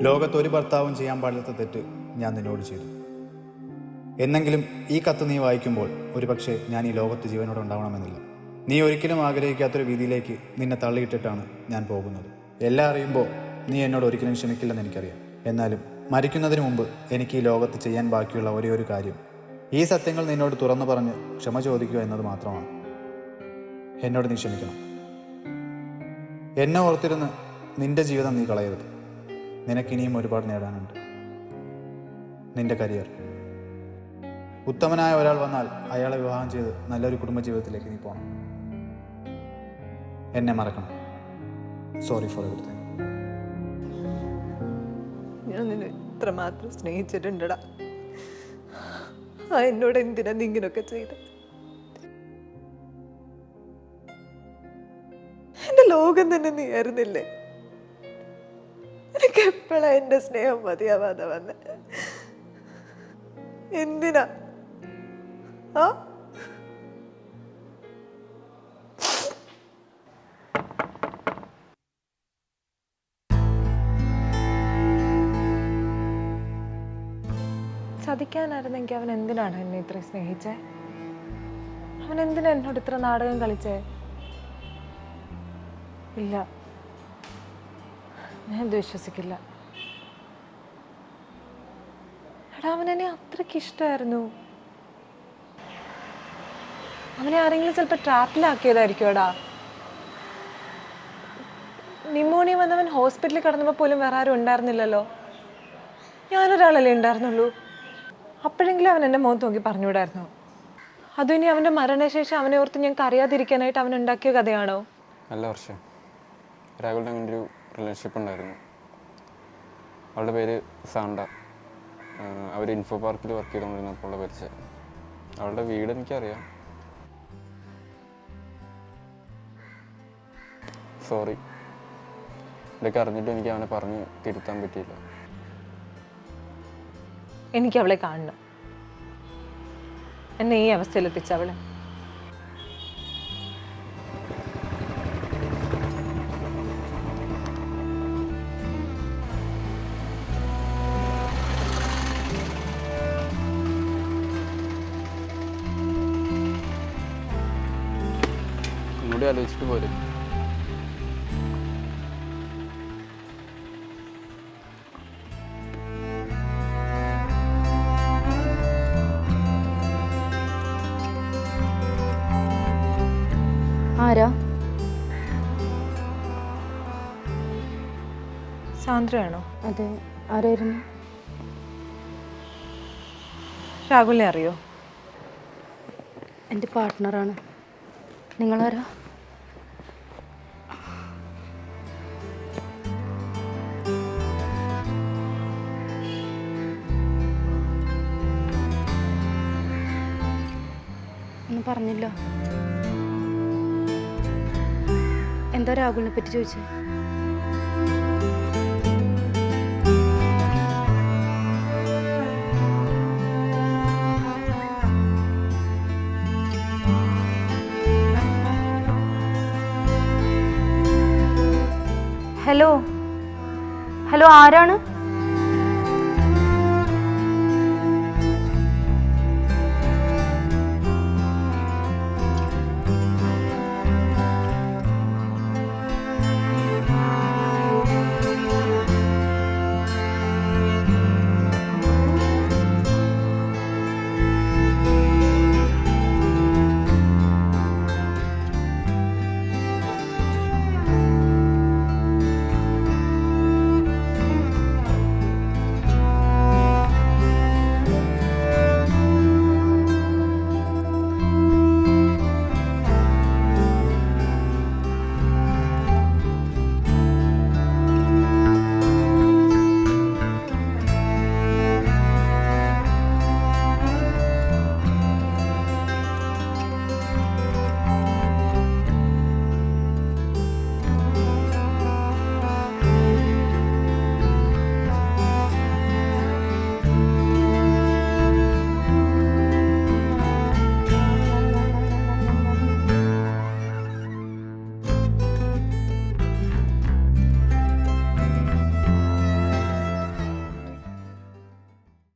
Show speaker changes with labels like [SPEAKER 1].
[SPEAKER 1] ലോകത്ത് ഒരു ഭർത്താവും ചെയ്യാൻ പാടില്ലാത്ത തെറ്റ് ഞാൻ നിന്നോട് ചെയ്തു. എന്നെങ്കിലും ഈ കത്ത് നീ വായിക്കുമ്പോൾ ഒരുപക്ഷെ ഞാൻ ഈ ലോകത്ത് ജീവനോടെ ഉണ്ടാവണമെന്നില്ല. നീ ഒരിക്കലും ആഗ്രഹിക്കാത്തൊരു രീതിയിലേക്ക് നിന്നെ തള്ളിയിട്ടിട്ടാണ് ഞാൻ പോകുന്നത്. എല്ലാം അറിയുമ്പോൾ നീ എന്നോട് ഒരിക്കലും ക്ഷമിക്കില്ലെന്ന് എനിക്കറിയാം. എന്നാലും മരിക്കുന്നതിന് മുമ്പ് എനിക്ക് ഈ ലോകത്ത് ചെയ്യാൻ ബാക്കിയുള്ള ഒരേ ഒരു കാര്യം ഈ സത്യങ്ങൾ നിന്നോട് തുറന്നു പറഞ്ഞ് ക്ഷമ ചോദിക്കുക എന്നത് മാത്രമാണ്. എന്നോട് നീ ക്ഷമിക്കണം. എന്നെ ഓർത്തിരുന്ന് നിന്റെ ജീവിതം നീ കളയരുത്. നിനക്കിനിയും ഒരുപാട് നേടാനുണ്ട്. നിന്റെ കരിയർ. ഉത്തമനായ ഒരാൾ വന്നാൽ അയാളെ വിവാഹം ചെയ്ത് നല്ലൊരു കുടുംബജീവിതത്തിലേക്ക് നീ പോകണം. എന്നെ മറക്കണം. Sorry for everything.
[SPEAKER 2] ഞാൻ നിന്നെ ഇത്രമാത്രം സ്നേഹിച്ചിട്ടുണ്ടടാ. എന്നോട് എന്തിനാ നീ ഇങ്ങനൊക്കെ ചെയ്ത്? എന്റെ ലോകം തന്നെ നീ ആയിരുന്നില്ലേ? എനിക്ക് എപ്പോഴാ എന്റെ സ്നേഹം മതിയാവാതെ വന്ന്? എന്തിനാ? ആ ചതിക്കാനായിരുന്നെങ്കിൽ അവൻ എന്തിനാണ് എന്നെ ഇത്ര സ്നേഹിച്ചേ? അവൻ എന്തിനാ എന്നോട് ഇത്ര നാടകം കളിച്ചേ? ഇല്ല, ഞാൻ ഇത് വിശ്വസിക്കില്ല. എടാ, അവൻ എന്നെ അത്രയ്ക്ക് ഇഷ്ടമായിരുന്നു. അവനെ ആരെങ്കിലും ചിലപ്പോൾ ട്രാപ്പിലാക്കിയതായിരിക്കും. എടാ, നിമോണിയ വന്നവൻ ഹോസ്പിറ്റലിൽ കിടന്നപ്പോൾ പോലും വേറെ ആരും ഉണ്ടായിരുന്നില്ലല്ലോ. ഞാനൊരാളല്ലേ ഉണ്ടായിരുന്നുള്ളൂ. അപ്പോഴെങ്കിലും അവൻ എൻ്റെ മുഖത്ത് നോക്കി പറഞ്ഞുവിടായിരുന്നു. അതും ഇനി അവൻ്റെ മരണശേഷം അവനെ ഓർത്ത് ഞങ്ങൾക്ക് അറിയാതിരിക്കാനായിട്ട് അവൻ ഉണ്ടാക്കിയ കഥയാണോ?
[SPEAKER 3] നല്ല വർഷം രാഹുലിൻ്റെ അങ്ങനെ ഒരു റിലേഷൻഷിപ്പ് ഉണ്ടായിരുന്നു. അവളുടെ പേര് സാണ്ട. അവർ ഇൻഫോ പാർക്കിൽ വർക്ക് ചെയ്തുകൊണ്ടിരുന്നപ്പോൾ പരിചയം. അവളുടെ വീട് എനിക്കറിയാം. സോറി, ഇതൊക്കെ അറിഞ്ഞിട്ട് എനിക്ക് അവനെ പറഞ്ഞ് തിരുത്താൻ പറ്റിയില്ല.
[SPEAKER 2] എനിക്ക് അവളെ കാണണം. എന്നെ ഈ അവസ്ഥയിലെത്തിച്ച അവളെ.
[SPEAKER 3] ഒന്നുകൂടി ആലോചിച്ചിട്ട് പോരെ.
[SPEAKER 4] ആരാ?
[SPEAKER 2] സാന്ദ്രയാണോ?
[SPEAKER 4] അതെ, ആരായിരുന്നു?
[SPEAKER 2] രാഹുലിനെ അറിയോ?
[SPEAKER 4] എൻ്റെ പാർട്ട്ണറാണ്. നിങ്ങളാരാ? ഒന്നും പറഞ്ഞില്ല. എന്താ രാഹുലിനെ പറ്റി ചോദിച്ചേ? ഹലോ ഹലോ, ആരാണ്?